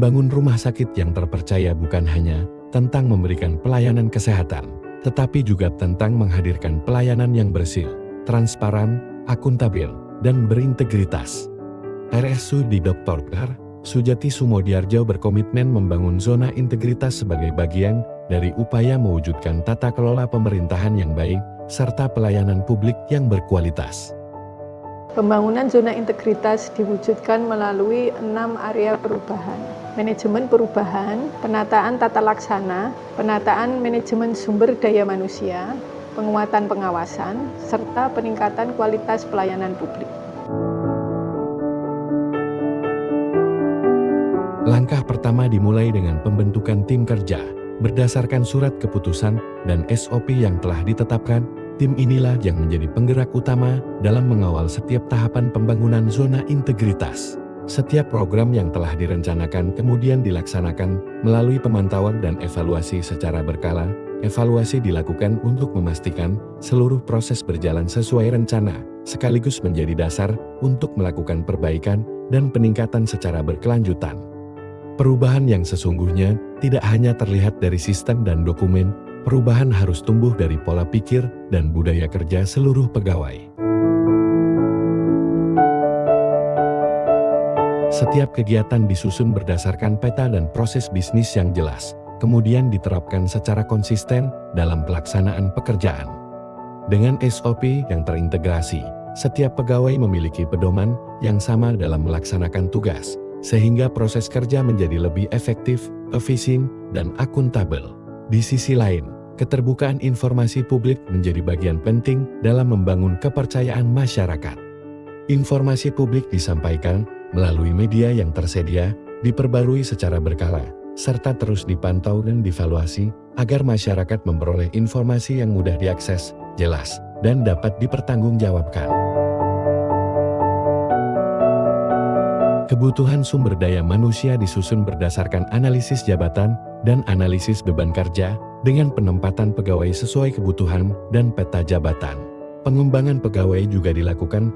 Membangun rumah sakit yang terpercaya bukan hanya tentang memberikan pelayanan kesehatan, tetapi juga tentang menghadirkan pelayanan yang bersih, transparan, akuntabel, dan berintegritas. RSUD Dr. Sujati Sumodiarjo berkomitmen membangun zona integritas sebagai bagian dari upaya mewujudkan tata kelola pemerintahan yang baik, serta pelayanan publik yang berkualitas. Pembangunan zona integritas diwujudkan melalui 6 area perubahan. Manajemen perubahan, penataan tata laksana, penataan manajemen sumber daya manusia, penguatan pengawasan, serta peningkatan kualitas pelayanan publik. Langkah pertama dimulai dengan pembentukan tim kerja. Berdasarkan surat keputusan dan SOP yang telah ditetapkan, tim inilah yang menjadi penggerak utama dalam mengawal setiap tahapan pembangunan zona integritas. Setiap program yang telah direncanakan kemudian dilaksanakan melalui pemantauan dan evaluasi secara berkala. Evaluasi dilakukan untuk memastikan seluruh proses berjalan sesuai rencana, sekaligus menjadi dasar untuk melakukan perbaikan dan peningkatan secara berkelanjutan. Perubahan yang sesungguhnya tidak hanya terlihat dari sistem dan dokumen, perubahan harus tumbuh dari pola pikir dan budaya kerja seluruh pegawai. Setiap kegiatan disusun berdasarkan peta dan proses bisnis yang jelas, kemudian diterapkan secara konsisten dalam pelaksanaan pekerjaan. Dengan SOP yang terintegrasi, setiap pegawai memiliki pedoman yang sama dalam melaksanakan tugas, sehingga proses kerja menjadi lebih efektif, efisien, dan akuntabel. Di sisi lain, keterbukaan informasi publik menjadi bagian penting dalam membangun kepercayaan masyarakat. Informasi publik disampaikan melalui media yang tersedia, diperbarui secara berkala, serta terus dipantau dan dievaluasi agar masyarakat memperoleh informasi yang mudah diakses, jelas, dan dapat dipertanggungjawabkan. Kebutuhan sumber daya manusia disusun berdasarkan analisis jabatan dan analisis beban kerja dengan penempatan pegawai sesuai kebutuhan dan peta jabatan. Pengembangan pegawai juga dilakukan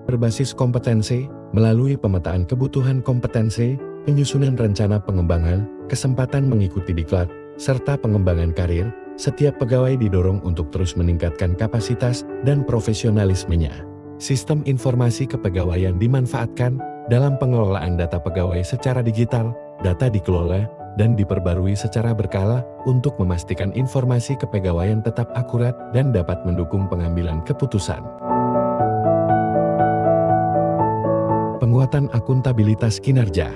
berbasis kompetensi melalui pemetaan kebutuhan kompetensi, penyusunan rencana pengembangan, kesempatan mengikuti diklat, serta pengembangan karir. Setiap pegawai didorong untuk terus meningkatkan kapasitas dan profesionalismenya. Sistem informasi kepegawaian dimanfaatkan dalam pengelolaan data pegawai secara digital. Data dikelola dan diperbarui secara berkala untuk memastikan informasi kepegawaian tetap akurat dan dapat mendukung pengambilan keputusan. Penguatan akuntabilitas kinerja.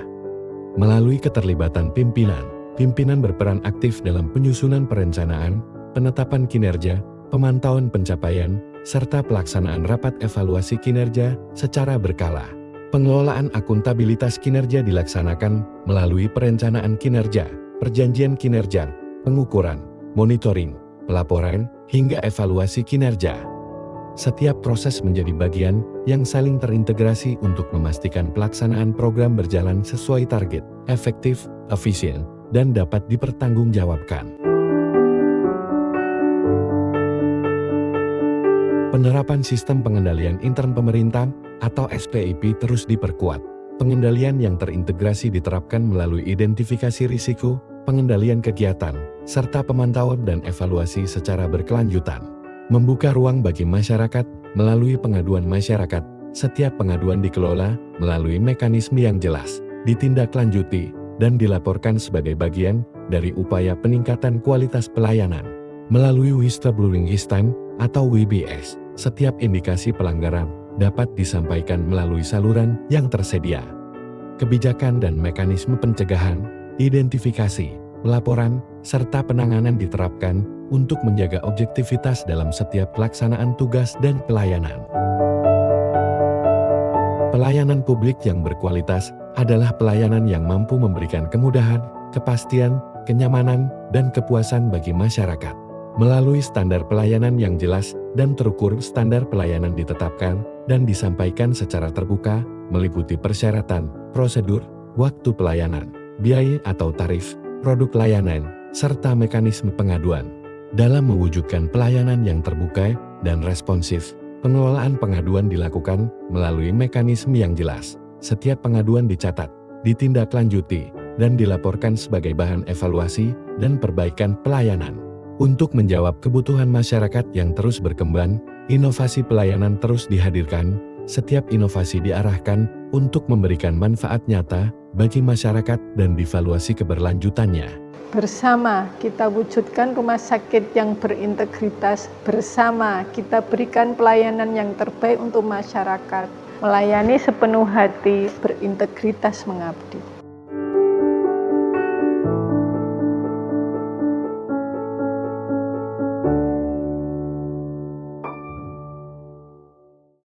Melalui keterlibatan pimpinan, pimpinan berperan aktif dalam penyusunan perencanaan, penetapan kinerja, pemantauan pencapaian, serta pelaksanaan rapat evaluasi kinerja secara berkala. Pengelolaan akuntabilitas kinerja dilaksanakan melalui perencanaan kinerja, perjanjian kinerja, pengukuran, monitoring, pelaporan, hingga evaluasi kinerja. Setiap proses menjadi bagian yang saling terintegrasi untuk memastikan pelaksanaan program berjalan sesuai target, efektif, efisien, dan dapat dipertanggungjawabkan. Penerapan sistem pengendalian intern pemerintah atau SPIP terus diperkuat. Pengendalian yang terintegrasi diterapkan melalui identifikasi risiko, pengendalian kegiatan, serta pemantauan dan evaluasi secara berkelanjutan. Membuka ruang bagi masyarakat melalui pengaduan masyarakat. Setiap pengaduan dikelola melalui mekanisme yang jelas, ditindaklanjuti, dan dilaporkan sebagai bagian dari upaya peningkatan kualitas pelayanan. Melalui whistleblowing system atau WBS, setiap indikasi pelanggaran dapat disampaikan melalui saluran yang tersedia. Kebijakan dan mekanisme pencegahan, identifikasi, laporan, serta penanganan diterapkan untuk menjaga objektivitas dalam setiap pelaksanaan tugas dan pelayanan. Pelayanan publik yang berkualitas adalah pelayanan yang mampu memberikan kemudahan, kepastian, kenyamanan, dan kepuasan bagi masyarakat. Melalui standar pelayanan yang jelas dan terukur, standar pelayanan ditetapkan dan disampaikan secara terbuka, meliputi persyaratan, prosedur, waktu pelayanan, biaya atau tarif, produk layanan, serta mekanisme pengaduan. Dalam mewujudkan pelayanan yang terbuka dan responsif, pengelolaan pengaduan dilakukan melalui mekanisme yang jelas. Setiap pengaduan dicatat, ditindaklanjuti, dan dilaporkan sebagai bahan evaluasi dan perbaikan pelayanan. Untuk menjawab kebutuhan masyarakat yang terus berkembang, inovasi pelayanan terus dihadirkan. Setiap inovasi diarahkan untuk memberikan manfaat nyata bagi masyarakat dan divaluasi keberlanjutannya. Bersama kita wujudkan rumah sakit yang berintegritas, bersama kita berikan pelayanan yang terbaik untuk masyarakat, melayani sepenuh hati, berintegritas mengabdi.